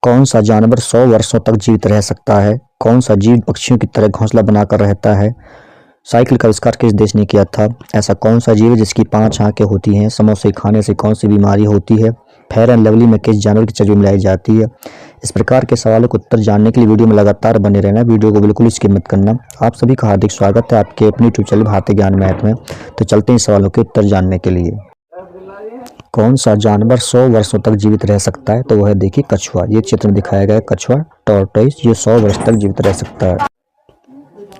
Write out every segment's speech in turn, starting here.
कौन सा जानवर 100 वर्षों तक जीवित रह सकता है? कौन सा जीव पक्षियों की तरह घोंसला बनाकर रहता है? साइकिल का आविष्कार किस देश ने किया था? ऐसा कौन सा जीव है जिसकी 5 आंखें होती हैं? समोसे खाने से कौन सी बीमारी होती है? फेयर एंड लवली में किस जानवर की चर्बी मिलाई जाती है? इस प्रकार के सवालों के उत्तर जानने के लिए वीडियो में लगातार बने रहना। वीडियो को बिल्कुल स्किप मत करना। आप सभी का हार्दिक स्वागत है आपके अपनी यूट्यूब चैनल भारतीय ज्ञान मैथ में। तो चलते हैं सवालों के उत्तर जानने के लिए। कौन सा जानवर 100 वर्षों तक जीवित रह सकता है? तो वह देखिए कछुआ। ये चित्र में दिखाया गया है कछुआ टॉर्टोइस, ये 100 वर्ष तक जीवित रह सकता है।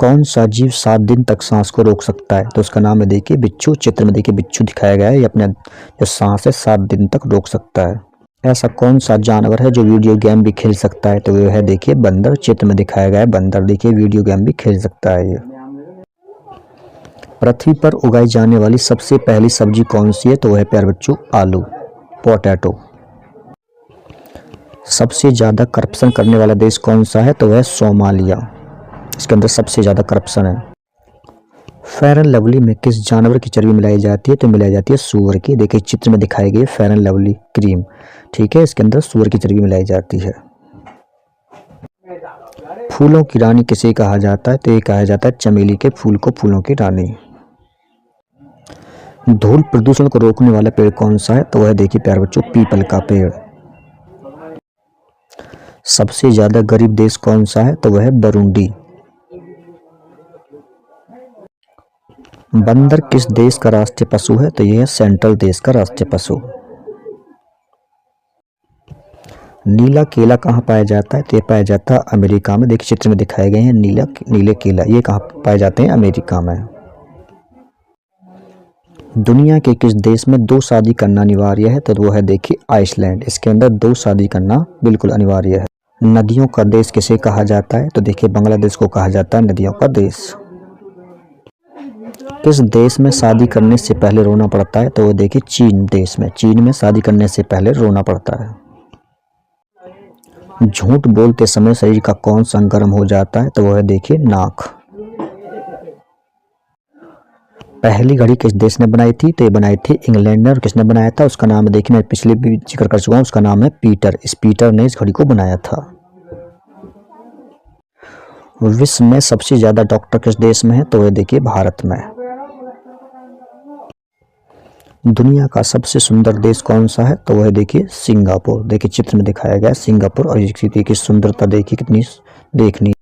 कौन सा जीव 7 दिन तक सांस को रोक सकता है? तो उसका नाम है देखिए बिच्छू। चित्र में देखिए बिच्छू दिखाया गया है, ये अपने जो सांस है 7 दिन तक रोक सकता है। ऐसा कौन सा जानवर है जो वीडियो गेम भी खेल सकता है? तो वह है देखिए बंदर। चित्र में दिखाया गया है बंदर, देखिए वीडियो गेम भी खेल सकता है ये। पृथ्वी पर उगाई जाने वाली सबसे पहली सब्जी कौन सी है? तो वह है प्यारे बच्चों आलू, पोटैटो। सबसे ज्यादा करप्शन करने वाला देश कौन सा है? तो वह सोमालिया, इसके अंदर सबसे ज्यादा करप्शन है। फेयर एंड लवली में किस जानवर की चर्बी मिलाई जाती है? तो मिलाई जाती है सूअर की। देखिए चित्र में दिखाई गई फेयर एंड लवली क्रीम, ठीक है, इसके अंदर सूअर की चर्बी मिलाई जाती है। फूलों की रानी किसे कहा जाता है? तो ये कहा जाता है चमेली के फूल को फूलों की रानी। धूल प्रदूषण को रोकने वाला पेड़ कौन सा है? तो वह देखिए प्यारे बच्चों पीपल का पेड़। सबसे ज्यादा गरीब देश कौन सा है? तो वह है बुरुंडी। बंदर किस देश का राष्ट्रीय पशु है? तो यह है सेंट्रल देश का राष्ट्रीय पशु। नीला केला कहाँ पाया जाता है? तो यह पाया जाता है अमेरिका में। देखिए चित्र में दिखाए गए हैं नीले केला, ये कहाँ पाए जाते हैं? अमेरिका में। दुनिया के किस देश में 2 शादी करना अनिवार्य है? तो वो है देखिए आइसलैंड, इसके अंदर 2 शादी करना बिल्कुल अनिवार्य है। नदियों का देश किसे कहा जाता है? तो देखिए बांग्लादेश को कहा जाता है नदियों का देश। किस देश में शादी करने से पहले रोना पड़ता है? तो वो देखिए चीन देश में। चीन में शादी करने से पहले रोना पड़ता है। झूठ बोलते समय शरीर का कौन सा अंग गर्म हो जाता है? तो वो है देखिए नाक। पहली घड़ी किस देश ने बनाई थी? तो ये बनाई थी इंग्लैंड ने। और किसने बनाया था? उसका नाम है देखिए मैं पिछले भी जिक्र कर चुका हूँ, उसका नाम है पीटर। इस पीटर ने इस घड़ी को बनाया था। विश्व में सबसे ज्यादा डॉक्टर किस देश में है? तो वह देखिए भारत में। दुनिया का सबसे सुंदर देश कौन सा है? तो वह देखिए सिंगापुर। देखिए चित्र में दिखाया गया है सिंगापुर, और इसकी सुंदरता देखिए कितनी देखनी।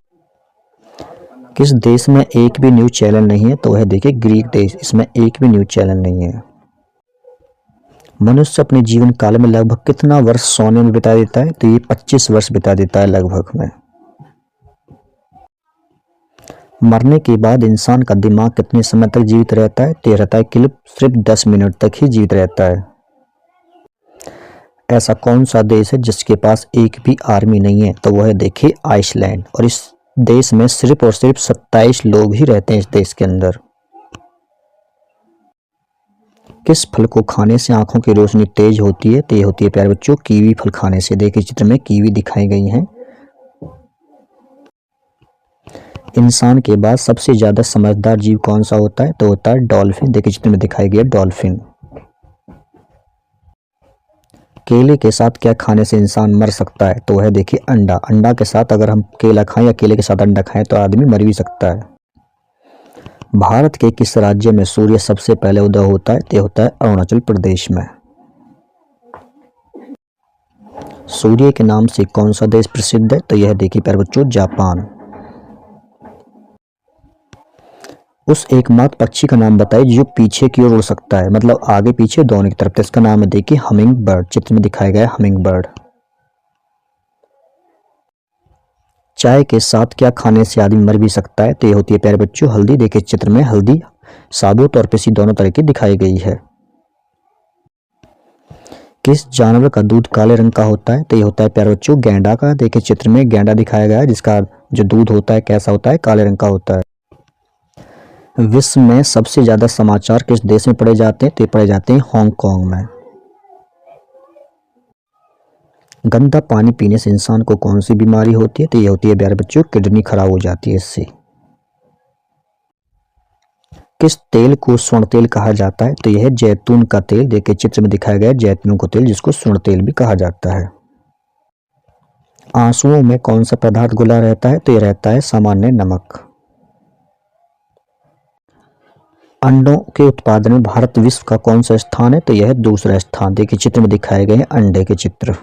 किस देश में एक भी न्यूज चैनल नहीं है? तो वह देखिए ग्रीक देश, इसमें एक भी न्यूज चैनल नहीं है। मनुष्य अपने जीवन काल में लगभग कितना वर्ष सोने में बिता देता है? तो ये 25 वर्ष बिता देता है लगभग में। मरने के बाद इंसान का दिमाग कितने समय तक जीवित रहता है? तो रहता है सिर्फ 10 मिनट तक ही जीवित रहता है। ऐसा कौन सा देश है जिसके पास एक भी आर्मी नहीं है? तो वह है देखिए आइसलैंड, और इस देश में सिर्फ और सिर्फ 27 लोग ही रहते हैं इस देश के अंदर। किस फल को खाने से आंखों की रोशनी तेज होती है? तो ये होती है प्यारे बच्चों कीवी फल खाने से। देखिए चित्र में कीवी दिखाई गई हैं। इंसान के बाद सबसे ज्यादा समझदार जीव कौन सा होता है? तो होता है डॉल्फिन। देखिए चित्र में दिखाई गया डॉल्फिन। केले के साथ क्या खाने से इंसान मर सकता है? तो वह देखिए अंडा। अंडा के साथ अगर हम केला खाएं या केले के साथ अंडा खाएं तो आदमी मर भी सकता है। भारत के किस राज्य में सूर्य सबसे पहले उदय होता है? तो होता है अरुणाचल प्रदेश में। सूर्य के नाम से कौन सा देश प्रसिद्ध है? तो यह देखिए प्यारे बच्चों जापान। उस एकमात्र पक्षी का नाम बताइए जो पीछे की ओर उड़ सकता है, मतलब आगे पीछे दोनों की तरफ। तो इसका नाम है देखिए हमिंग बर्ड। चित्र में दिखाया गया है हमिंग बर्ड। चाय के साथ क्या खाने से आदमी मर भी सकता है? तो ये होती है प्यारे बच्चों हल्दी। देखिए चित्र में हल्दी साबुत और पिसी दोनों तरह की दिखाई गई है। किस जानवर का दूध काले रंग का होता है? तो ये होता है प्यारे बच्चों गैंडा का। देखिए चित्र में गैंडा दिखाया गया है, जिसका जो दूध होता है कैसा होता है? काले रंग का होता है। विश्व में सबसे ज्यादा समाचार किस देश में पढ़े जाते हैं? तो ये पढ़े जाते हैं हांगकांग में। गंदा पानी पीने से इंसान को कौन सी बीमारी होती है? तो ये होती है प्यारे बच्चों किडनी खराब हो जाती है इससे। किस तेल को स्वर्ण तेल कहा जाता है? तो यह है जैतून का तेल। देखिए चित्र में दिखाया गया है जैतून का तेल, जिसको स्वर्ण तेल भी कहा जाता है। आंसुओं में कौन सा पदार्थ घुला रहता है? तो ये रहता है सामान्य नमक। अंडों के उत्पादन में भारत विश्व का कौन सा स्थान है? तो यह है दूसरा स्थान। देखिए चित्र में दिखाए गए हैं अंडे के चित्र।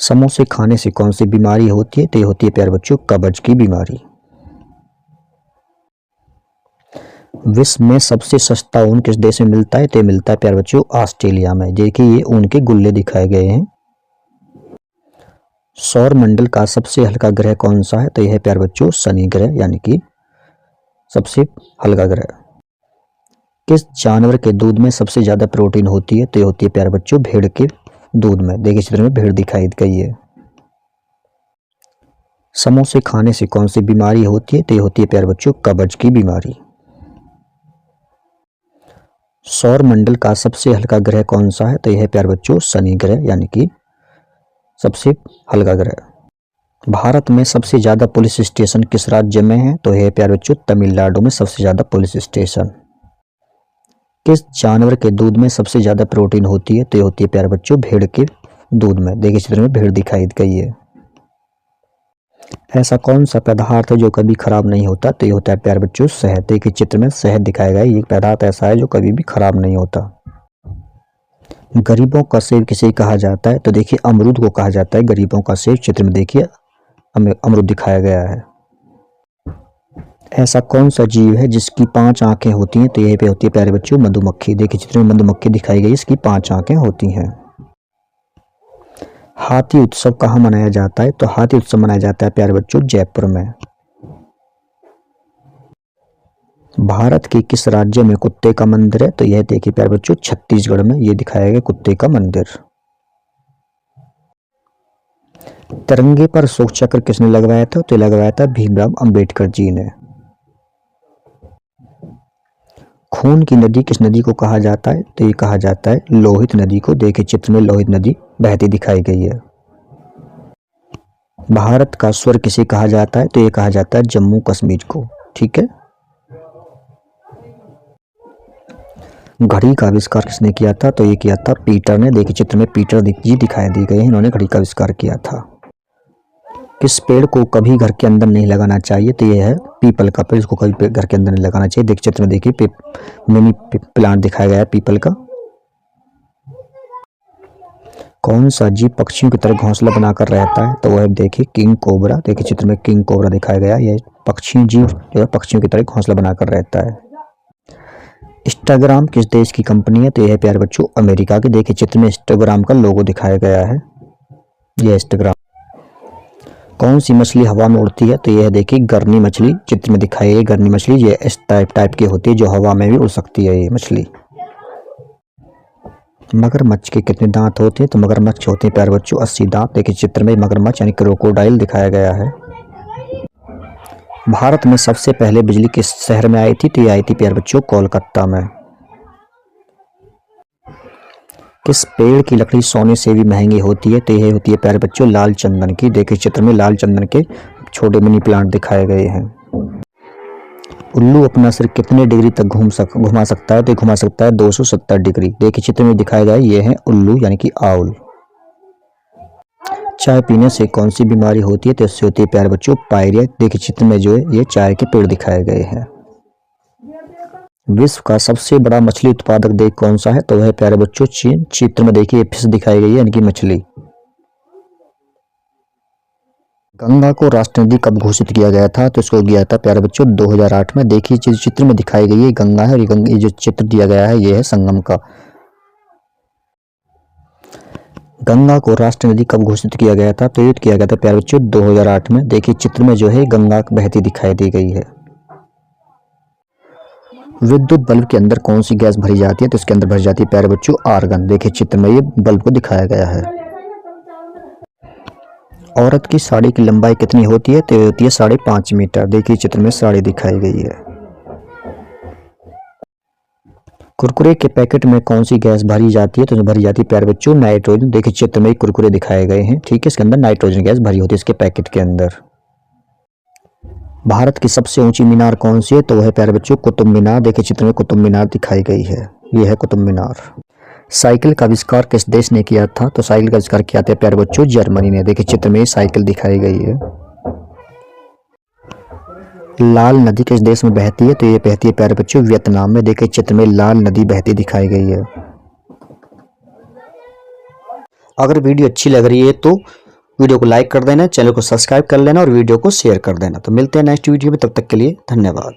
समोसे खाने से कौन सी बीमारी होती है? तो ये होती है प्यारे बच्चों कब्ज की बीमारी। विश्व में सबसे सस्ता ऊन किस देश में मिलता है? तो ये मिलता है प्यारे बच्चों ऑस्ट्रेलिया में। देखिए ये ऊन के गुल्ले दिखाए गए हैं। सौर मंडल का सबसे हल्का ग्रह कौन सा है? तो यह है प्यारे बच्चों शनि ग्रह, यानी कि सबसे हल्का ग्रह। किस जानवर के दूध में सबसे ज्यादा प्रोटीन होती है? तो ये होती है प्यारे बच्चों भेड़ के दूध में। देखिए चित्र में भेड़ दिखाई गई है। समोसे खाने से कौन सी बीमारी होती है? तो ये होती है प्यारे बच्चों कब्ज की बीमारी। सौर मंडल का सबसे हल्का ग्रह कौन सा है? तो यह है प्यारे बच्चों शनि ग्रह, यानी कि सबसे हल्का ग्रह। भारत में सबसे ज्यादा पुलिस स्टेशन किस राज्य में है? तो यह है प्यारे बच्चों तमिलनाडु में सबसे ज्यादा पुलिस स्टेशन। किस जानवर के दूध में सबसे ज्यादा प्रोटीन होती है? तो ये होती है प्यारे बच्चों भेड़ के दूध में। देखिए चित्र में भेड़ दिखाई गई है। ऐसा कौन सा पदार्थ है जो कभी खराब नहीं होता? तो ये होता है प्यारे बच्चों शहद। देखिए चित्र में शहद दिखाया गया है। ये पदार्थ ऐसा है जो कभी भी खराब नहीं होता। गरीबों का सेब किसे कहा जाता है? तो देखिए अमरूद को कहा जाता है गरीबों का सेब। चित्र में देखिए अमरूद दिखाया गया है। ऐसा कौन सा जीव है जिसकी 5 आंखें होती हैं? तो यह पे होती है प्यारे बच्चों मधुमक्खी। देखिए चित्र में मधुमक्खी दिखाई गई, इसकी 5 आंखें होती हैं। हाथी उत्सव कहाँ मनाया जाता है? तो हाथी उत्सव मनाया जाता है प्यारे बच्चों जयपुर में। भारत के किस राज्य में कुत्ते का मंदिर है? तो यह देखिए प्यारे बच्चों छत्तीसगढ़ में ये दिखाया गया कुत्ते का मंदिर। तिरंगे पर अशोक चक्र किसने लगवाया था? तो लगवाया था भीमराव अंबेडकर जी ने। खून की नदी किस नदी को कहा जाता है? तो ये कहा जाता है लोहित नदी को। देखिए चित्र में लोहित नदी बहती दिखाई गई है। भारत का स्वर्ग किसे कहा जाता है? तो ये कहा जाता है जम्मू कश्मीर को। ठीक है। घड़ी का आविष्कार किसने किया था? तो ये किया था पीटर ने। देखिए चित्र में पीटर जी दिखाई दी गए हैं, इन्होंने घड़ी का आविष्कार किया था। किस पेड़ को कभी घर के अंदर नहीं लगाना चाहिए? तो ये है पीपल का पेड़, इसको कभी घर के अंदर नहीं लगाना चाहिए। देखिए चित्र में देखिए मिनी प्लांट दिखाया गया है पीपल का। कौन सा जीव पक्षियों की तरह घोंसला बनाकर रहता है? तो वह देखिए किंग कोबरा। देखिए चित्र में किंग कोबरा दिखाया गया। यह पक्षी जीव जो है पक्षियों की तरह घोंसला बनाकर रहता है। इंस्टाग्राम किस देश की कंपनी है? तो यह है प्यारे बच्चों अमेरिका की। देखिए चित्र में इंस्टाग्राम का लोगो दिखाया गया है। यह इंस्टाग्राम। कौन सी मछली हवा में उड़ती है? तो यह देखिए गरनी मछली। चित्र में दिखाई है गरनी मछली। ये इस टाइप की होती है जो हवा में भी उड़ सकती है ये मछली। मगरमच्छ के कितने दांत होते हैं? तो मगरमच्छ होते हैं प्यारे बच्चों 80 दांत। देखिए चित्र में मगरमच्छ यानी क्रोकोडाइल दिखाया गया है। भारत में सबसे पहले बिजली किस शहर में आई थी? तो ये आई थी प्यारे बच्चों कोलकाता में। किस पेड़ की लकड़ी सोने से भी महंगी होती है? तो यह होती है प्यारे बच्चों लाल चंदन की। देखिए चित्र में लाल चंदन के छोटे मिनी प्लांट दिखाए गए हैं। उल्लू अपना सिर कितने डिग्री तक घुमा सकता है? तो घुमा सकता है 270 डिग्री। देखिए चित्र में दिखाया गया ये है उल्लू यानी कि आउल। चाय पीने से कौन सी बीमारी होती है? तो इससे होती है प्यारे बच्चों पायरिया। देखिए चित्र में जो है ये चाय के पेड़ दिखाए गए हैं। विश्व का सबसे बड़ा मछली उत्पादक देश कौन सा है? तो वह प्यारे बच्चों चीन। चित्र में देखिए फिश दिखाई गई है यानी कि मछली। गंगा को राष्ट्र नदी कब घोषित किया गया था? तो इसको किया था प्यारे बच्चों 2008 में। देखिए चित्र में दिखाई गई है गंगा है और ये जो चित्र दिया गया है ये है संगम का। गंगा को राष्ट्र नदी कब घोषित किया गया था? तो ये किया गया था प्यारे बच्चों 2008 में। देखिए चित्र में जो है गंगा बहती दिखाई दी गई है। विद्युत बल्ब के अंदर कौन सी गैस भरी जाती है? तो इसके अंदर भरी जाती है प्यारे बच्चों आर्गन। देखिए चित्र में ये बल्ब को दिखाया गया है। औरत की साड़ी की लंबाई कितनी होती है? तो होती है 5.5 मीटर। देखिए चित्र में साड़ी दिखाई गई है। कुरकुरे के पैकेट में कौन सी गैस भरी जाती है? तो भरी जाती है प्यारे बच्चों नाइट्रोजन। देखिए चित्र में कुरकुरे दिखाए गए हैं। ठीक है, इसके अंदर नाइट्रोजन गैस भरी होती है इसके पैकेट के अंदर। भारत की सबसे ऊंची मीनार कौन सी है? तो वह है प्यारे बच्चों कुतुब मीनार। देखिए चित्र में कुतुब मीनार दिखाई गई है। यह है कुतुब मीनार। साइकिल का आविष्कार किस देश ने किया था? तो साइकिल का आविष्कार किया था प्यारे बच्चों जर्मनी ने। देखिए चित्र में साइकिल दिखाई गई है। लाल नदी किस देश में बहती है? तो ये बहती है प्यारे बच्चों वियतनाम में। देखिए चित्र में लाल नदी बहती दिखाई गई है। अगर वीडियो अच्छी लग रही है तो वीडियो को लाइक कर देना, चैनल को सब्सक्राइब कर लेना और वीडियो को शेयर कर देना। तो मिलते हैं नेक्स्ट वीडियो में, तब तक के लिए धन्यवाद।